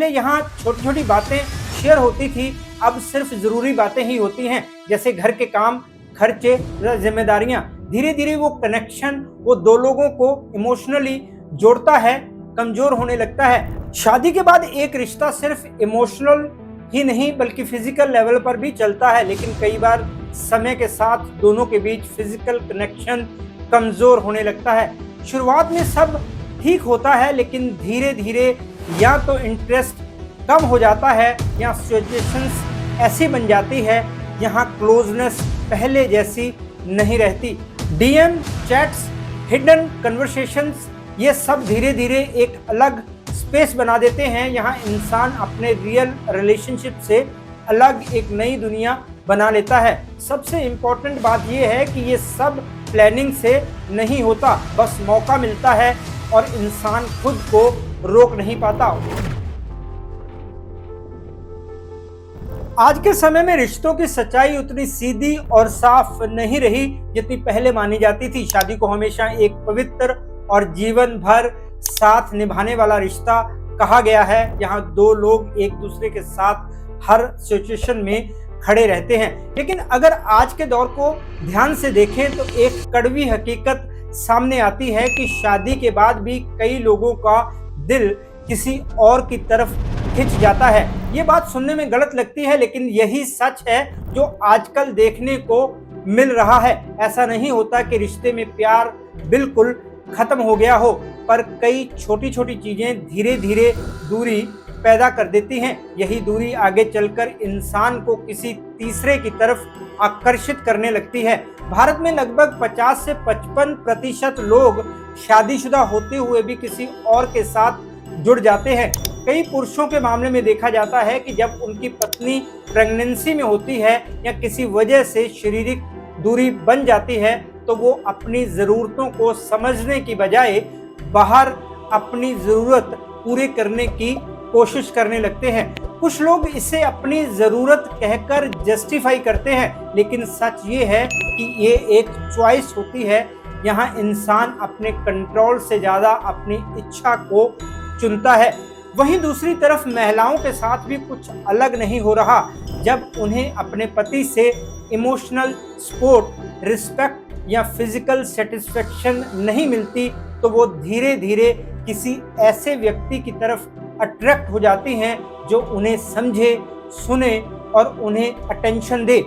पहले यहाँ छोटी छोटी बातें शेयर होती थी, अब सिर्फ जरूरी बातें ही होती हैं, जैसे घर के काम, खर्चे, जिम्मेदारियां। धीरे धीरे वो कनेक्शन, वो दो लोगों को इमोशनली जोड़ता है, कमजोर होने लगता है। शादी के बाद एक रिश्ता सिर्फ इमोशनल ही नहीं बल्कि फिजिकल लेवल पर भी चलता है, लेकिन कई बार समय के साथ दोनों के बीच फिजिकल कनेक्शन कमजोर होने लगता है। शुरुआत में सब ठीक होता है, लेकिन धीरे धीरे या तो इंटरेस्ट कम हो जाता है या सिचुएशंस ऐसी बन जाती है यहाँ क्लोजनेस पहले जैसी नहीं रहती। डीएम, चैट्स, हिडन कन्वर्सेशंस, ये सब धीरे धीरे एक अलग स्पेस बना देते हैं। यहाँ इंसान अपने रियल रिलेशनशिप से अलग एक नई दुनिया बना लेता है। सबसे इम्पोर्टेंट बात यह है कि ये सब प्लानिंग से नहीं होता, बस मौका मिलता है और इंसान खुद को रोक नहीं पाता। आज के समय में रिश्तों की सच्चाई उतनी सीधी और साफ नहीं रही जितनी पहले मानी जाती थी। शादी को हमेशा एक पवित्र और जीवन भर साथ निभाने वाला रिश्ता कहा गया है। यहाँ दो लोग एक दूसरे के साथ हर सिचुएशन में खड़े रहते हैं। लेकिन अगर आज के दौर को ध्यान से देखें तो एक कड़वी हकीकत सामने आती है कि शादी के बाद भी कई लोगों का दिल किसी और की तरफ खिंच जाता है। ये बात सुनने में गलत लगती है, लेकिन यही सच है जो आजकल देखने को मिल रहा है। ऐसा नहीं होता कि रिश्ते में प्यार बिल्कुल खत्म हो गया हो, पर कई छोटी छोटी चीजें धीरे धीरे दूरी पैदा कर देती हैं। यही दूरी आगे चलकर इंसान को किसी तीसरे की तरफ आकर्षित करने लगती है। भारत में लगभग 50 से 55% लोग शादीशुदा होते हुए भी किसी और के साथ जुड़ जाते हैं। कई पुरुषों के मामले में देखा जाता है कि जब उनकी पत्नी प्रेगनेंसी में होती है या किसी वजह से शारीरिक दूरी बन जाती है तो वो अपनी ज़रूरतों को समझने की बजाय बाहर अपनी ज़रूरत पूरी करने की कोशिश करने लगते हैं। कुछ लोग इसे अपनी ज़रूरत कहकर जस्टिफाई करते हैं, लेकिन सच ये है कि ये एक चॉइस होती है। यहाँ इंसान अपने कंट्रोल से ज़्यादा अपनी इच्छा को चुनता है। वहीं दूसरी तरफ महिलाओं के साथ भी कुछ अलग नहीं हो रहा। जब उन्हें अपने पति से इमोशनल सपोर्ट, रिस्पेक्ट या फिजिकल सेटिस्फेक्शन नहीं मिलती तो वो धीरे धीरे किसी ऐसे व्यक्ति की तरफ अट्रैक्ट हो जाती हैं जो उन्हें समझे, सुने और उन्हें अटेंशन दे,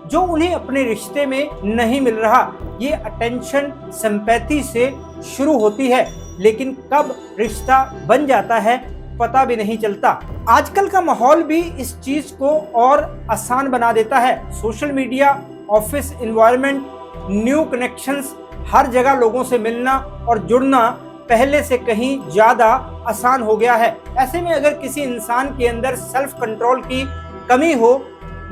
जो उन्हें अपने रिश्ते में नहीं मिल रहा। ये अटेंशन सिंपैथी से शुरू होती है, लेकिन कब रिश्ता बन जाता है पता भी नहीं चलता। आजकल का माहौल भी इस चीज को और आसान बना देता है। Social media, office environment, new connections, हर जगह लोगों से मिलना और जुड़ना पहले से कहीं ज्यादा आसान हो गया है। ऐसे में अगर किसी इंसान के अंदर सेल्फ कंट्रोल की कमी हो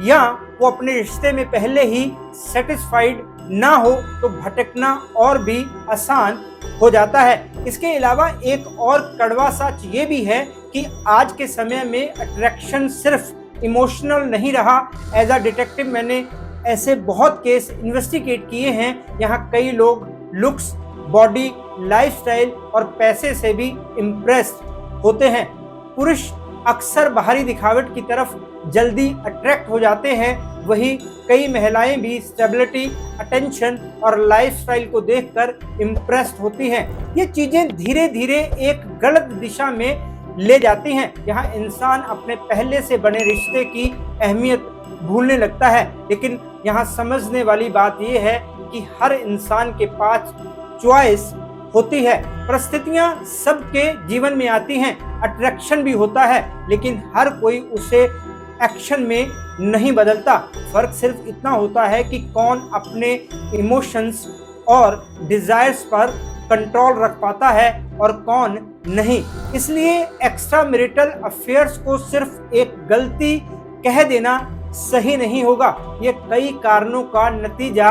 या वो अपने रिश्ते में पहले ही सेटिस्फाइड ना हो तो भटकना और भी आसान हो जाता है। इसके अलावा एक और कड़वा सच ये भी है कि आज के समय में अट्रैक्शन सिर्फ इमोशनल नहीं रहा। एज अ डिटेक्टिव मैंने ऐसे बहुत केस इन्वेस्टिगेट किए हैं। यहाँ कई लोग लुक्स, बॉडी, लाइफस्टाइल और पैसे से भी इम्प्रेस्ड होते हैं। पुरुष अक्सर बाहरी दिखावट की तरफ जल्दी अट्रैक्ट हो जाते हैं, वहीं कई महिलाएं भी स्टेबिलिटी, अटेंशन और लाइफस्टाइल को देखकर इम्प्रेस्ड होती हैं। ये चीजें धीरे धीरे एक गलत दिशा में ले जाती हैं। यहाँ इंसान अपने पहले से बने रिश्ते की अहमियत भूलने लगता है। लेकिन यहाँ समझने वाली बात यह है कि हर इंसान के पास चॉइस होती है। परिस्थितियां सबके जीवन में आती हैं, अट्रैक्शन भी होता है, लेकिन हर कोई उसे एक्शन में नहीं बदलता। फर्क सिर्फ इतना होता है कि कौन अपने इमोशंस और डिजायर्स पर कंट्रोल रख पाता है और कौन नहीं। इसलिए एक्स्ट्रा मैरिटल अफेयर्स को सिर्फ एक गलती कह देना सही नहीं होगा। ये कई कारणों का नतीजा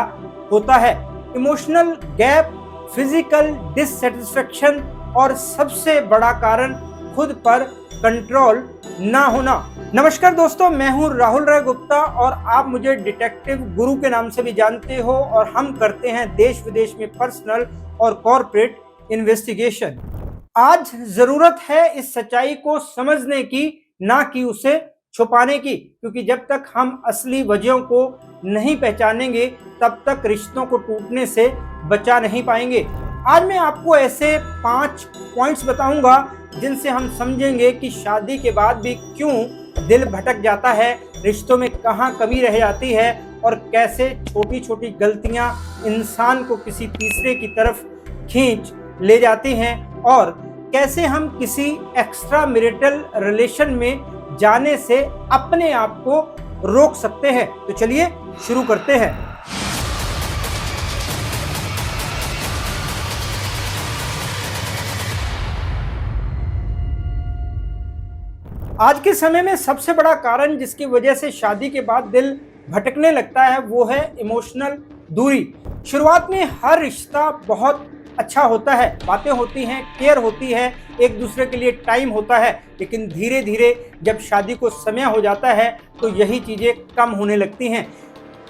होता है। इमोशनल गैप, फिजिकल डिससेटिस्फेक्शन और सबसे बड़ा कारण खुद पर कंट्रोल ना होना। नमस्कार दोस्तों, मैं हूं राहुल राय गुप्ता और आप मुझे डिटेक्टिव गुरु के नाम से भी जानते हो और हम करते हैं देश विदेश में पर्सनल और कॉर्पोरेट इन्वेस्टिगेशन। आज जरूरत है इस सच्चाई को समझने की ना कि उसे छुपाने की, क्योंकि जब तक हम असली वजहों को नहीं पहचानेंगे तब तक रिश्तों को टूटने से बचा नहीं पाएंगे। आज मैं आपको ऐसे 5 पॉइंट्स बताऊंगा जिनसे हम समझेंगे कि शादी के बाद भी क्यों दिल भटक जाता है, रिश्तों में कहाँ कमी रह जाती है और कैसे छोटी छोटी गलतियां इंसान को किसी तीसरे की तरफ खींच ले जाती हैं और कैसे हम किसी एक्स्ट्रा मैरिटल रिलेशन में जाने से अपने आप को रोक सकते हैं। तो चलिए शुरू करते हैं। आज के समय में सबसे बड़ा कारण जिसकी वजह से शादी के बाद दिल भटकने लगता है वो है इमोशनल दूरी। शुरुआत में हर रिश्ता बहुत अच्छा होता है, बातें होती हैं, केयर होती है, एक दूसरे के लिए टाइम होता है, लेकिन धीरे धीरे जब शादी को समय हो जाता है तो यही चीज़ें कम होने लगती हैं।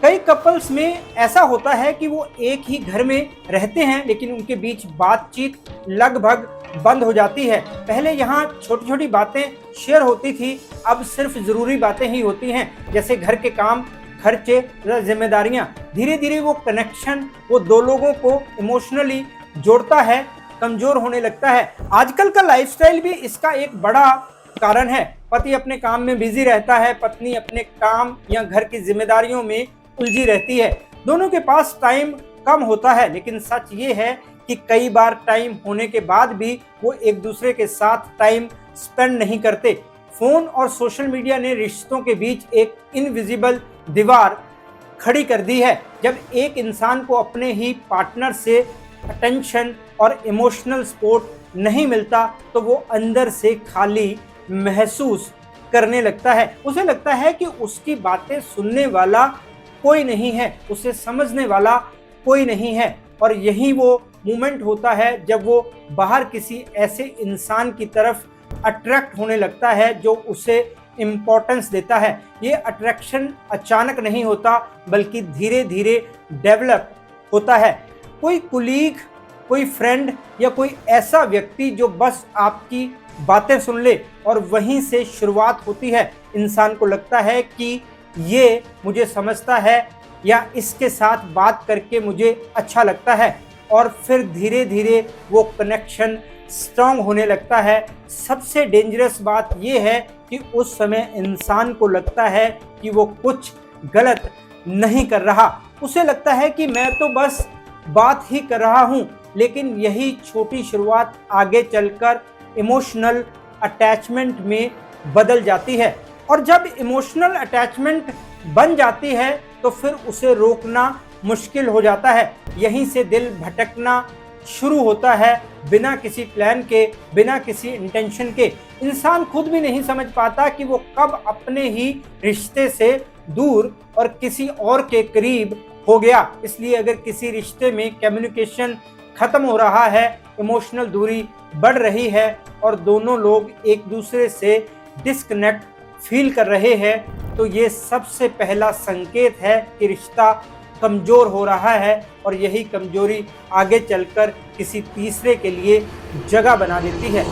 कई कपल्स में ऐसा होता है कि वो एक ही घर में रहते हैं लेकिन उनके बीच बातचीत लगभग बंद हो जाती है। पहले यहाँ छोटी छोटी बातें शेयर होती थी, अब सिर्फ ज़रूरी बातें ही होती हैं, जैसे घर के काम, खर्चे, जिम्मेदारियाँ। धीरे धीरे वो कनेक्शन वो दो लोगों को इमोशनली जोड़ता है, कमज़ोर होने लगता है। आजकल का लाइफस्टाइल भी इसका एक बड़ा कारण है। पति अपने काम में बिजी रहता है, पत्नी अपने काम या घर की जिम्मेदारियों में उलझी रहती है। दोनों के पास टाइम कम होता है, लेकिन सच ये है कि कई बार टाइम होने के बाद भी वो एक दूसरे के साथ टाइम स्पेंड नहीं करते। फोन और सोशल मीडिया ने रिश्तों के बीच एक इनविजिबल दीवार खड़ी कर दी है। जब एक इंसान को अपने ही पार्टनर से अटेंशन और इमोशनल सपोर्ट नहीं मिलता तो वो अंदर से खाली महसूस करने लगता है। उसे लगता है कि उसकी बातें सुनने वाला कोई नहीं है, उसे समझने वाला कोई नहीं है। और यही वो मोमेंट होता है जब वो बाहर किसी ऐसे इंसान की तरफ अट्रैक्ट होने लगता है जो उसे इम्पोर्टेंस देता है। ये अट्रैक्शन अचानक नहीं होता बल्कि धीरे धीरे डेवलप होता है। कोई कुलीग, कोई फ्रेंड या कोई ऐसा व्यक्ति जो बस आपकी बातें सुन ले और वहीं से शुरुआत होती है। इंसान को लगता है कि ये मुझे समझता है या इसके साथ बात करके मुझे अच्छा लगता है और फिर धीरे धीरे वो कनेक्शन स्ट्रॉन्ग होने लगता है। सबसे डेंजरस बात ये है कि उस समय इंसान को लगता है कि वो कुछ गलत नहीं कर रहा। उसे लगता है कि मैं तो बस बात ही कर रहा हूँ, लेकिन यही छोटी शुरुआत आगे चलकर इमोशनल अटैचमेंट में बदल जाती है। और जब इमोशनल अटैचमेंट बन जाती है तो फिर उसे रोकना मुश्किल हो जाता है। यहीं से दिल भटकना शुरू होता है, बिना किसी प्लान के, बिना किसी इंटेंशन के। इंसान खुद भी नहीं समझ पाता कि वो कब अपने ही रिश्ते से दूर और किसी और के करीब हो गया। इसलिए अगर किसी रिश्ते में कम्युनिकेशन खत्म हो रहा है, इमोशनल दूरी बढ़ रही है और दोनों लोग एक दूसरे से डिस्कनेक्ट फील कर रहे हैं, तो ये सबसे पहला संकेत है कि रिश्ता कमज़ोर हो रहा है और यही कमज़ोरी आगे चलकर किसी तीसरे के लिए जगह बना देती है।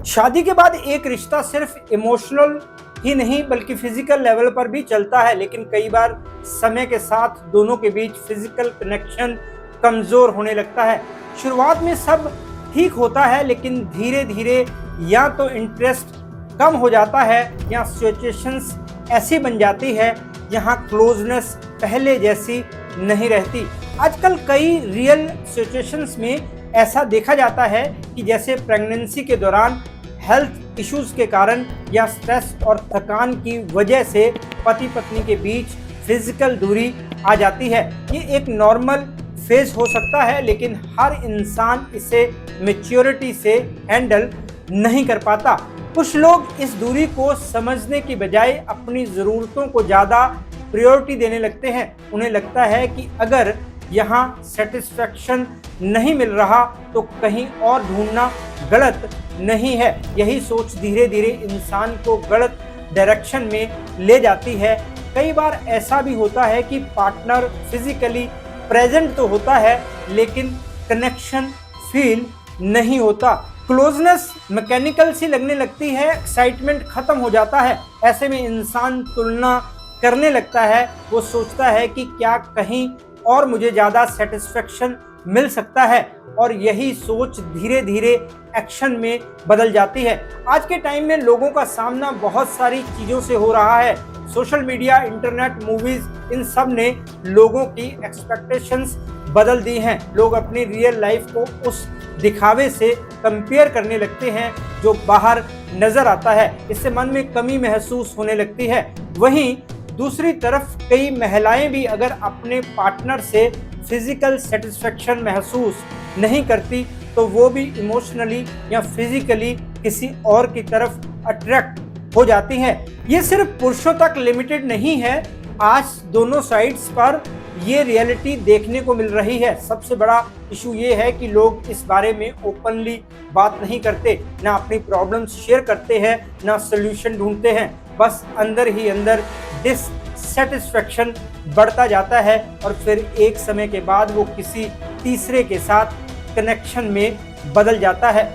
शादी के बाद एक रिश्ता सिर्फ इमोशनल ही नहीं बल्कि फिजिकल लेवल पर भी चलता है, लेकिन कई बार समय के साथ दोनों के बीच फिजिकल कनेक्शन कमज़ोर होने लगता है। शुरुआत में सब ठीक होता है, लेकिन धीरे धीरे या तो इंटरेस्ट कम हो जाता है या सिचुएशंस ऐसी बन जाती है जहां क्लोजनेस पहले जैसी नहीं रहती। आजकल कई रियल सिचुएशंस में ऐसा देखा जाता है कि जैसे प्रेगनेंसी के दौरान हेल्थ इश्यूज के कारण या स्ट्रेस और थकान की वजह से पति पत्नी के बीच फिजिकल दूरी आ जाती है। ये एक नॉर्मल फेज हो सकता है, लेकिन हर इंसान इसे मैच्योरिटी से हैंडल नहीं कर पाता। कुछ लोग इस दूरी को समझने की बजाय अपनी ज़रूरतों को ज़्यादा प्रायोरिटी देने लगते हैं। उन्हें लगता है कि अगर यहाँ सेटिस्फैक्शन नहीं मिल रहा तो कहीं और ढूंढना गलत नहीं है। यही सोच धीरे धीरे इंसान को गलत डायरेक्शन में ले जाती है। कई बार ऐसा भी होता है कि पार्टनर फिजिकली प्रेजेंट तो होता है लेकिन कनेक्शन फील नहीं होता। क्लोजनेस मैकेनिकल सी लगने लगती है, एक्साइटमेंट खत्म हो जाता है। ऐसे में इंसान तुलना करने लगता है, वो सोचता है कि क्या कहीं और मुझे ज़्यादा सेटिस्फेक्शन मिल सकता है, और यही सोच धीरे धीरे एक्शन में बदल जाती है। आज के टाइम में लोगों का सामना बहुत सारी चीज़ों से हो रहा है। सोशल मीडिया, इंटरनेट, मूवीज़, इन सब ने लोगों की एक्सपेक्टेशंस बदल दी हैं। लोग अपनी रियल लाइफ को उस दिखावे से कंपेयर करने लगते हैं जो बाहर नज़र आता है। इससे मन में कमी महसूस होने लगती है। वहीं दूसरी तरफ कई महिलाएं भी अगर अपने पार्टनर से फिजिकल सेटिस्फेक्शन महसूस नहीं करती तो वो भी इमोशनली या फिजिकली किसी और की तरफ अट्रैक्ट हो जाती हैं। ये सिर्फ पुरुषों तक लिमिटेड नहीं है, आज दोनों साइड्स पर ये रियलिटी देखने को मिल रही है। सबसे बड़ा इशू ये है कि लोग इस बारे में ओपनली बात नहीं करते, ना अपनी प्रॉब्लम्स शेयर करते हैं, ना सोल्यूशन ढूंढते हैं। बस अंदर ही अंदर डिससेटिस्फेक्शन बढ़ता जाता है और फिर एक समय के बाद वो किसी तीसरे के साथ कनेक्शन में बदल जाता है।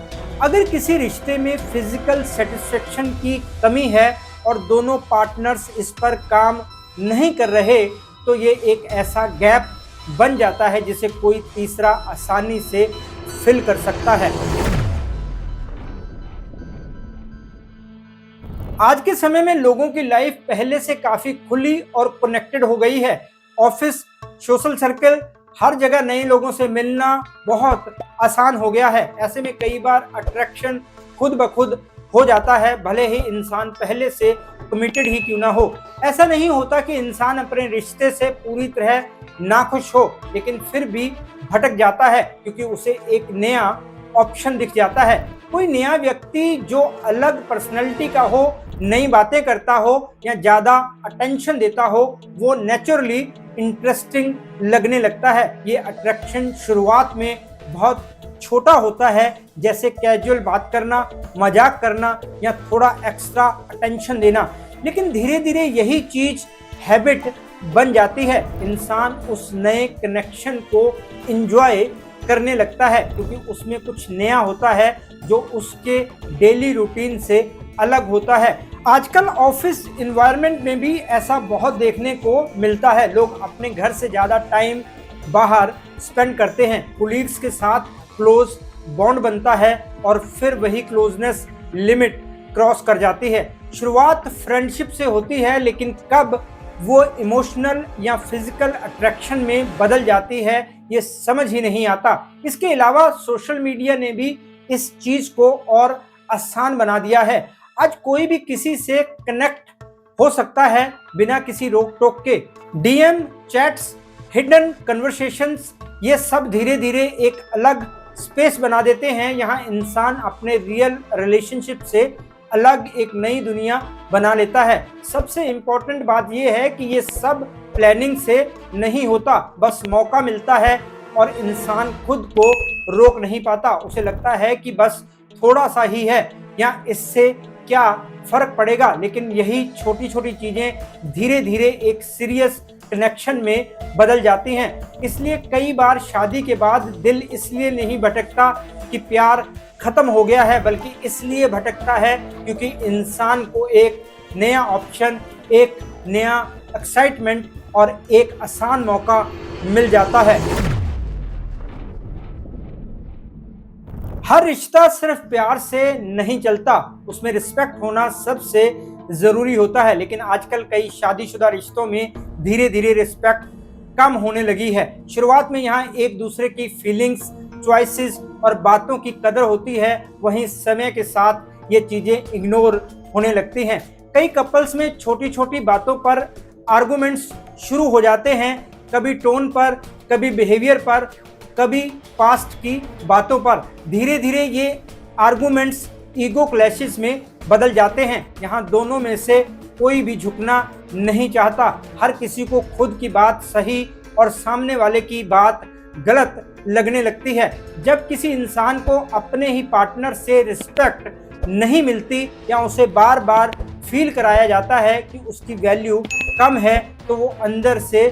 अगर किसी रिश्ते में फिजिकल सेटिस्फेक्शन की कमी है और दोनों पार्टनर्स इस पर काम नहीं कर रहे तो ये एक ऐसा गैप बन जाता है जिसे कोई तीसरा आसानी से फिल कर सकता है। आज के समय में लोगों की लाइफ पहले से काफी खुली और कनेक्टेड हो गई है। ऑफिस, सोशल सर्कल, हर जगह नए लोगों से मिलना बहुत आसान हो गया है। ऐसे में कई बार अट्रैक्शन खुद ब खुद हो जाता है, भले ही इंसान पहले से कमिटेड ही क्यों ना हो। ऐसा नहीं होता कि इंसान अपने रिश्ते से पूरी तरह नाखुश हो, लेकिन फिर भी भटक जाता है क्योंकि उसे एक नया ऑप्शन दिख जाता है। कोई नया व्यक्ति जो अलग पर्सनैलिटी का हो, नई बातें करता हो या ज़्यादा अटेंशन देता हो, वो नेचुरली इंटरेस्टिंग लगने लगता है। ये अट्रैक्शन शुरुआत में बहुत छोटा होता है, जैसे कैजुअल बात करना, मजाक करना या थोड़ा एक्स्ट्रा अटेंशन देना, लेकिन धीरे धीरे यही चीज़ हैबिट बन जाती है। इंसान उस नए कनेक्शन को एंजॉय करने लगता है क्योंकि उसमें कुछ नया होता है जो उसके डेली रूटीन से अलग होता है। आजकल ऑफिस इन्वायरमेंट में भी ऐसा बहुत देखने को मिलता है। लोग अपने घर से ज़्यादा टाइम बाहर स्पेंड करते हैं, कोलीग्स के साथ क्लोज बॉन्ड बनता है और फिर वही क्लोजनेस लिमिट क्रॉस कर जाती है। शुरुआत फ्रेंडशिप से होती है, लेकिन कब वो इमोशनल या फिजिकल अट्रैक्शन में बदल जाती है ये समझ ही नहीं आता। इसके अलावा सोशल मीडिया ने भी इस चीज़ को और आसान बना दिया है। आज कोई भी किसी से कनेक्ट हो सकता है बिना किसी रोक टोक के। डीएम, चैट्स, हिडन कन्वर्सेशंस, ये सब धीरे धीरे एक अलग स्पेस बना देते हैं। यहाँ इंसान अपने रियल रिलेशनशिप से अलग एक नई दुनिया बना लेता है। सबसे इम्पोर्टेंट बात यह है कि ये सब प्लानिंग से नहीं होता, बस मौका मिलता है और इंसान खुद को रोक नहीं पाता। उसे लगता है कि बस थोड़ा सा ही है या इससे क्या फर्क पड़ेगा, लेकिन यही छोटी छोटी चीज़ें धीरे धीरे एक सीरियस कनेक्शन में बदल जाती हैं। इसलिए कई बार शादी के बाद दिल इसलिए नहीं भटकता कि प्यार खत्म हो गया है, बल्कि इसलिए भटकता है क्योंकि इंसान को एक नया ऑप्शन, एक नया एक्साइटमेंट और एक आसान मौका मिल जाता है। हर रिश्ता सिर्फ प्यार से नहीं चलता, उसमें रिस्पेक्ट होना सबसे ज़रूरी होता है। लेकिन आजकल कई शादीशुदा रिश्तों में धीरे धीरे रिस्पेक्ट कम होने लगी है। शुरुआत में यहाँ एक दूसरे की फीलिंग्स, चॉइसेस और बातों की कदर होती है, वहीं समय के साथ ये चीज़ें इग्नोर होने लगती हैं। कई कपल्स में छोटी छोटी बातों पर आर्गुमेंट्स शुरू हो जाते हैं, कभी टोन पर, कभी बिहेवियर पर, कभी पास्ट की बातों पर। धीरे धीरे ये आर्गुमेंट्स ईगो क्लैशेस में बदल जाते हैं। यहाँ दोनों में से कोई भी झुकना नहीं चाहता, हर किसी को खुद की बात सही और सामने वाले की बात गलत लगने लगती है। जब किसी इंसान को अपने ही पार्टनर से रिस्पेक्ट नहीं मिलती या उसे बार बार फील कराया जाता है कि उसकी वैल्यू कम है, तो वो अंदर से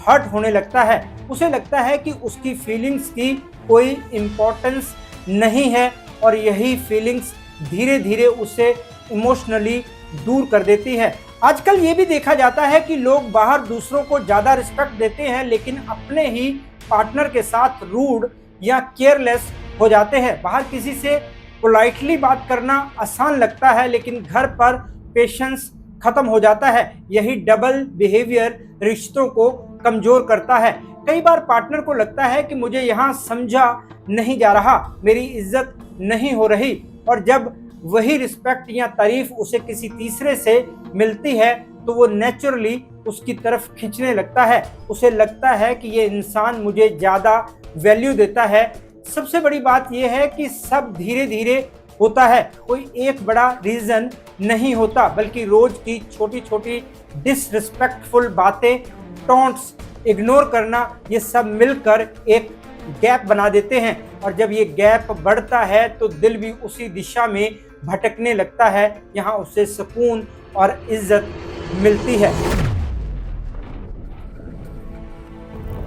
हर्ट होने लगता है। उसे लगता है कि उसकी फीलिंग्स की कोई इम्पोर्टेंस नहीं है और यही फीलिंग्स धीरे धीरे उसे इमोशनली दूर कर देती है। आजकल ये भी देखा जाता है कि लोग बाहर दूसरों को ज़्यादा रिस्पेक्ट देते हैं, लेकिन अपने ही पार्टनर के साथ रूड या केयरलेस हो जाते हैं। बाहर किसी से पोलाइटली बात करना आसान लगता है, लेकिन घर पर पेशेंस खत्म हो जाता है। यही डबल बिहेवियर रिश्तों को कमजोर करता है। कई बार पार्टनर को लगता है कि मुझे यहाँ समझा नहीं जा रहा, मेरी इज्जत नहीं हो रही, और जब वही रिस्पेक्ट या तारीफ उसे किसी तीसरे से मिलती है तो वो नेचुरली उसकी तरफ खींचने लगता है। उसे लगता है कि ये इंसान मुझे ज़्यादा वैल्यू देता है। सबसे बड़ी बात यह है कि सब धीरे धीरे होता है, कोई एक बड़ा रीज़न नहीं होता, बल्कि रोज की छोटी छोटी डिसरिस्पेक्टफुल बातें, टॉन्ट्स, इग्नोर करना, ये सब मिलकर एक गैप बना देते हैं। और जब ये गैप बढ़ता है तो दिल भी उसी दिशा में भटकने लगता है। यहाँ उसे सुकून और इज्जत मिलती है।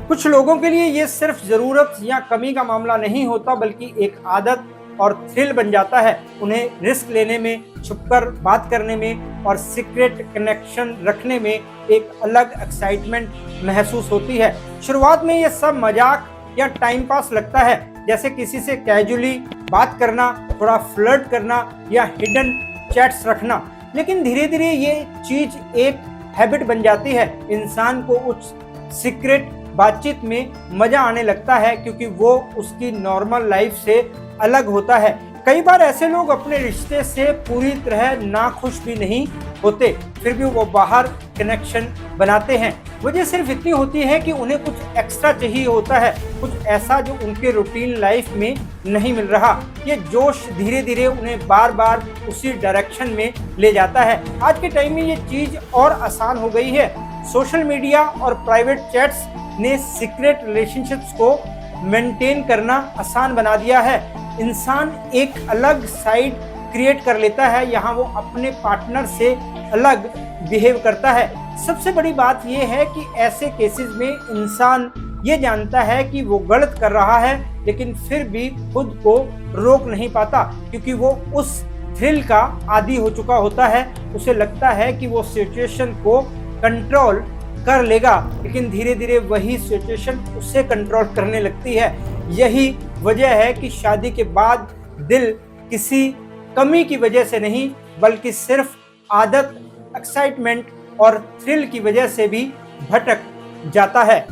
कुछ लोगों के लिए ये सिर्फ ज़रूरत या कमी का मामला नहीं होता, बल्कि एक आदत और थ्रिल बन जाता है। उन्हें रिस्क लेने में, छुपकर बात करने में और सीक्रेट कनेक्शन रखने में एक अलग एक्साइटमेंट महसूस होती है। शुरुआत में ये सब मजाक या टाइम पास लगता है, जैसे किसी से कैजुअली बात करना, थोड़ा फ्लर्ट करना या हिडन चैट्स रखना, लेकिन धीरे धीरे ये चीज एक हैबिट बन जाती है। इंसान को उस सीक्रेट बातचीत में मजा आने लगता है, क्योंकि वो उसकी नॉर्मल लाइफ से अलग होता है। कई बार ऐसे लोग अपने रिश्ते से पूरी तरह नाखुश भी नहीं होते, फिर भी वो बाहर कनेक्शन बनाते हैं। वजह सिर्फ इतनी होती है कि उन्हें कुछ एक्स्ट्रा चाहिए होता है, कुछ ऐसा जो उनके रूटीन लाइफ में नहीं मिल रहा। ये जोश धीरे धीरे उन्हें बार बार उसी डायरेक्शन में ले जाता है। आज के टाइम में ये चीज़ और आसान हो गई है। सोशल मीडिया और प्राइवेट चैट्स ने सीक्रेट रिलेशनशिप्स को मेंटेन करना आसान बना दिया है। इंसान एक अलग साइड क्रिएट कर लेता है, यहाँ वो अपने पार्टनर से अलग बिहेव करता है। सबसे बड़ी बात यह है कि ऐसे केसेस में इंसान ये जानता है कि वो गलत कर रहा है, लेकिन फिर भी खुद को रोक नहीं पाता, क्योंकि वो उस थ्रिल का आदी हो चुका होता है। उसे लगता है कि वो सिचुएशन को कंट्रोल कर लेगा, लेकिन धीरे धीरे वही सिचुएशन उसे कंट्रोल करने लगती है। यही वजह है कि शादी के बाद दिल किसी कमी की वजह से नहीं, बल्कि सिर्फ आदत, एक्साइटमेंट और थ्रिल की वजह से भी भटक जाता है।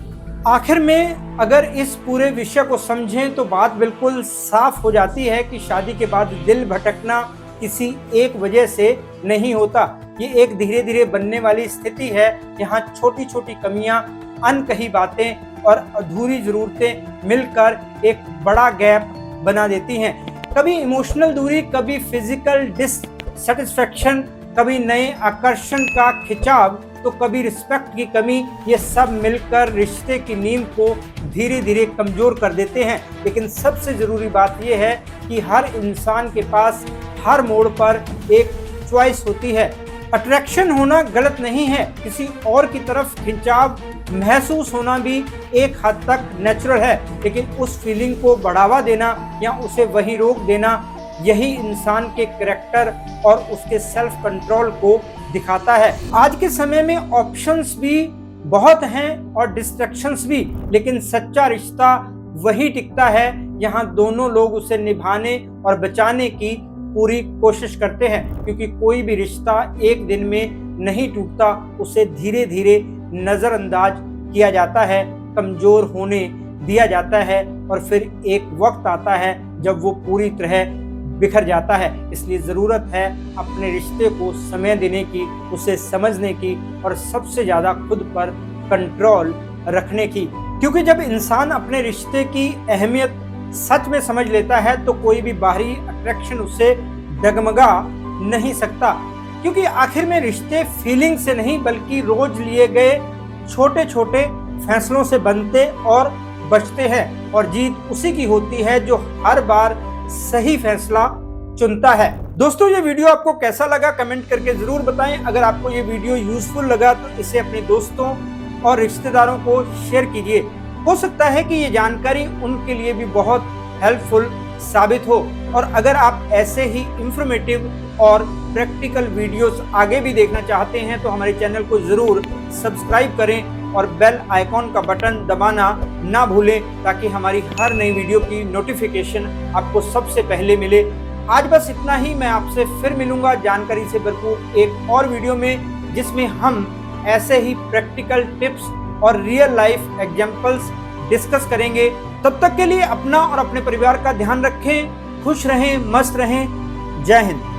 आखिर में अगर इस पूरे विषय को समझें तो बात बिल्कुल साफ हो जाती है कि शादी के बाद दिल भटकना किसी एक वजह से नहीं होता। ये एक धीरे धीरे बनने वाली स्थिति है। यहाँ छोटी छोटी कमियां, अनकही बातें और अधूरी ज़रूरतें मिलकर एक बड़ा गैप बना देती हैं। कभी इमोशनल दूरी, कभी फिजिकल डिससैटिस्फैक्शन, कभी नए आकर्षण का खिंचाव, तो कभी रिस्पेक्ट की कमी। ये सब मिलकर रिश्ते की नींव को धीरे धीरे कमज़ोर कर देते हैं। लेकिन सबसे ज़रूरी बात यह है कि हर इंसान के पास हर मोड़ पर एक चॉइस होती है। अट्रैक्शन होना गलत नहीं है, किसी और की तरफ खिंचाव महसूस होना भी एक हद तक नेचुरल है, लेकिन उस फीलिंग को बढ़ावा देना या उसे वहीं रोक देना, यही इंसान के कैरेक्टर और उसके सेल्फ कंट्रोल को दिखाता है। आज के समय में ऑप्शंस भी बहुत हैं और डिस्ट्रैक्शंस भी, लेकिन सच्चा रिश्ता वही टिकता है यहाँ दोनों लोग उसे निभाने और बचाने की पूरी कोशिश करते हैं। क्योंकि कोई भी रिश्ता एक दिन में नहीं टूटता, उसे धीरे धीरे नज़रअंदाज किया जाता है, कमज़ोर होने दिया जाता है, और फिर एक वक्त आता है जब वो पूरी तरह बिखर जाता है। इसलिए ज़रूरत है अपने रिश्ते को समय देने की, उसे समझने की और सबसे ज़्यादा खुद पर कंट्रोल रखने की। क्योंकि जब इंसान अपने रिश्ते की अहमियत सच में समझ लेता है तो कोई भी बाहरी अट्रैक्शन उसे डगमगा नहीं सकता। क्योंकि आखिर में रिश्ते फीलिंग से नहीं, बल्कि रोज लिए गए छोटे छोटे फैसलों से बनते और बचते हैं, और जीत उसी की होती है जो हर बार सही फैसला चुनता है। दोस्तों, ये वीडियो आपको कैसा लगा कमेंट करके जरूर बताएं। अगर आपको ये वीडियो यूजफुल लगा तो इसे अपने दोस्तों और रिश्तेदारों को शेयर कीजिए। हो सकता है कि ये जानकारी उनके लिए भी बहुत हेल्पफुल साबित हो। और अगर आप ऐसे ही इंफॉर्मेटिव और प्रैक्टिकल वीडियोस आगे भी देखना चाहते हैं तो हमारे चैनल को जरूर सब्सक्राइब करें और बेल आइकॉन का बटन दबाना ना भूलें ताकि हमारी हर नई वीडियो की नोटिफिकेशन आपको सबसे पहले मिले। आज बस इतना ही। मैं आपसे फिर मिलूंगा जानकारी से भरपूर एक और वीडियो में, जिसमें हम ऐसे ही प्रैक्टिकल टिप्स और रियल लाइफ एग्जांपल्स डिस्कस करेंगे। तब तक के लिए अपना और अपने परिवार का ध्यान रखें, खुश रहें, मस्त रहें। जय हिंद।